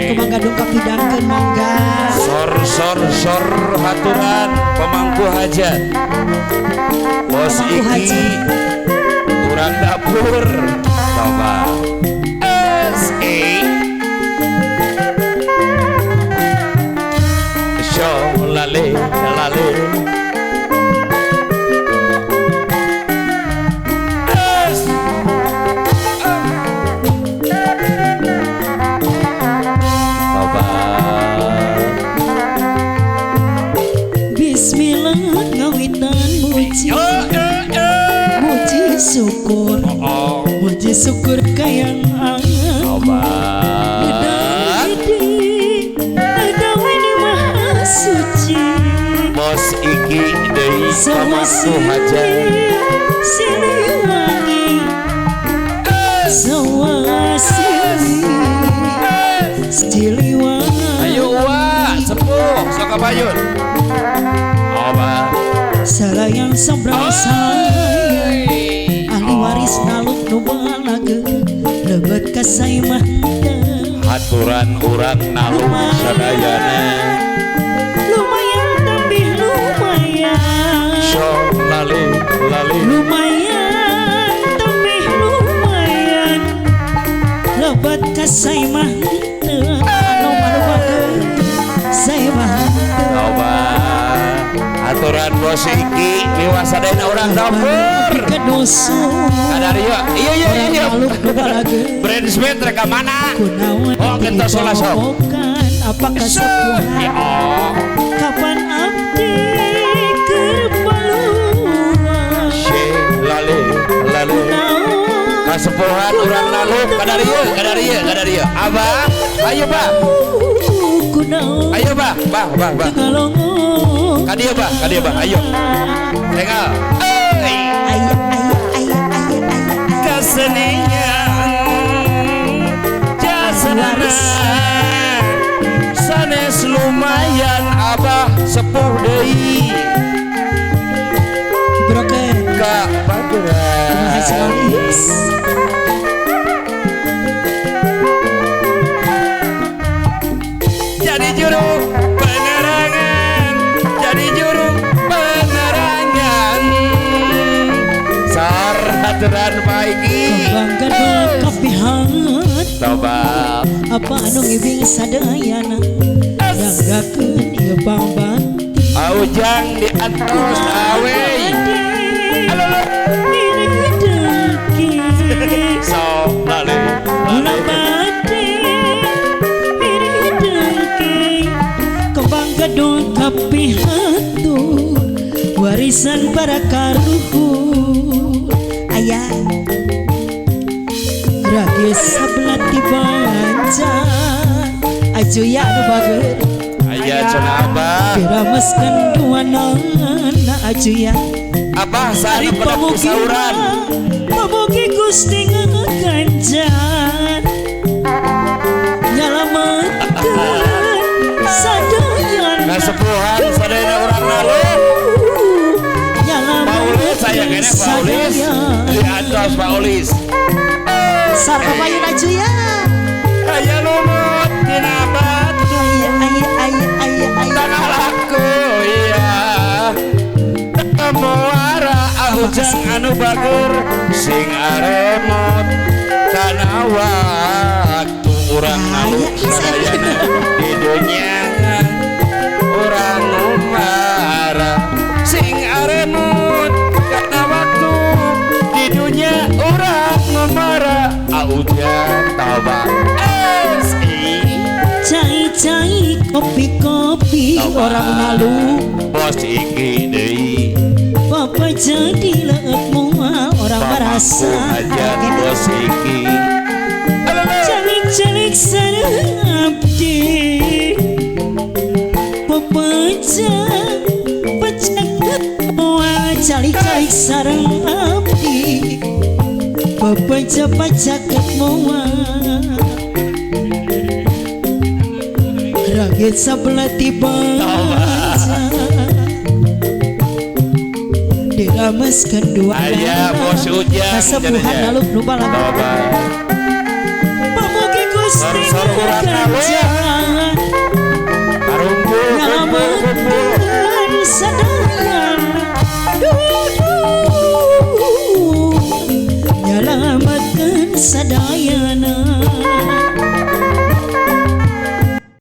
Kemangga dongkap hidangkeun mangga. Sor haturan pemangku hajat. Bos iki kurang dapur. Coba. Show lale. Bismillah ngawitan muji syukur muji syukur kayang Adawi maha suci Bos iki deui pamangku hajat Siliwangi Siliwangi ayo wa sepuh sok kabayun salayang sambrang sayang ahli waris naluk nu balageun lebet ka saimah haturan urang naluk sadayana lumayan tambih lumayan lali lumayan tambih lumayan lebet ka saimah anu malupakeun saimah aturan bos iki miwasadana urang dapur kadarieu iya Brandsmith reka mana oh kita solas apakah sepuhan kapan abdi kerbaluan lalu kasepuhan urang naluh kadarieu abah ayo bah Kadia bah, ayo. Tinggal. Kesenian jasana sanes lumayan abah sepuh deui. Broken. Kak Badra. Jadi juru haturan paiki kebanggaan kapihat coba apa anu ngibing sadayana danggakeun ieu pambati aujang di atos awe so lale kebanggaan kapihat tuh warisan para karuhun ayah ragi sabelat dibaca aju ya nu bager ayah cenah abah dirameskeun duanana aju ya abah sari pada kusauran pamugi Gusti ngaganjar nyalametkeun sadayana kasepuhan sadayana urang naluh saya kena Paulis di atas Paulis sar pamayun aju ya aya lumut dina batu tanah laku iya muara ahujang anu bager sing aremot kana waktu urang naluk sadayana di dunya urang numara sing aremot orang memara aujan tawa cai kopi orang malu bos iki deui papa jadi leut moal orang merasa hajat bos iki calik sareng abdi pepecah moal calik sareng abdi pepecah moal ragit sabelah tiba dirameskeun dua aya bos ujang kasepuhan naluk nu balaga pamugi Gusti ngaganjar sadayana